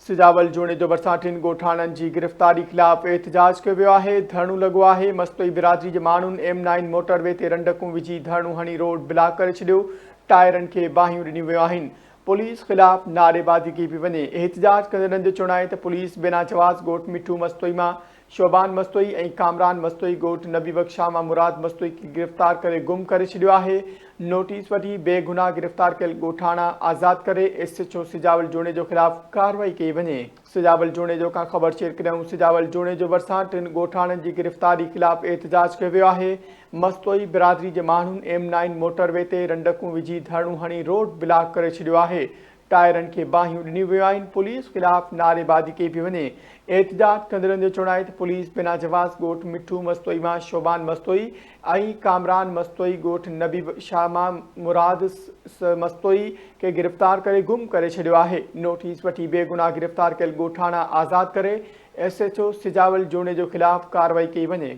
सिजावल जोड़े जो बरसातिन गोठाणन की गिरफ्तारी खिलाफ एहतजाज किया वियो आहे। धरणो लगो आहे। मस्तोई बिरादरी के माण्हुनि M9 मोटरवे ते रंडकूं विझी धरणो हणी रोड ब्लॉक करे छॾियो। टायरनि खे बाहियूं ॾिनियूं वियूं आहिनि। पुलिस खिलाफ नारेबाज़ी की पई वञे। एहतजाज कंदड़नि जो चवणु आहे त पुलिस बिना जवाज़ ॻोठ मिठू मस्तोई मां शोबान मस्तोई ऐं कामरान मस्तोई ॻोठ नबी बख्शा मां मुराद मस्तोई खे गिरफ़्तार करे गुम करे छॾियो आहे। नोटिस वठी बेगुनाह गिरफ़्तार कयल ॻोठाणा आज़ाद करे SHO सिजावल जोड़े जो खिलाफ कार्रवाई कई वञे। सिजावल जोड़े जो का ख़बर शेयर करियूं। सिजावल जोड़े जो भरिसां टिनि ॻोठाणनि जी गिरफ़्तारी खिलाफ एहतजाज कयो वियो आहे। मस्तोई बिरादरी जे माण्हुनि M9 मोटरवे ते रंडकूं विझी धरणो हणी रोड ब्लॉक करे छॾियो आहे। टायरनि खे बाहियूं ॾिनियूं वियूं आहिनि। पुलिस खिलाफ नारेबाज़ी कई पई वञे। एहतजाज कंदड़नि जो चवणु आहे त पुलिस बिना जवाज़ ॻोठ मिठू मस्तोई मां शोबान मस्तोई ऐं कामरान मस्तोई ॻोठ नबी शाह मां मुराद मस्तोई खे गिरफ़्तार करे गुम करे छॾियो आहे। नोटिस वठी बेगुनाह गिरफ़्तार कयल ॻोठाणा आज़ाद करे SHO सिजावल जोड़े जो खिलाफ कार्रवाई कई वञे।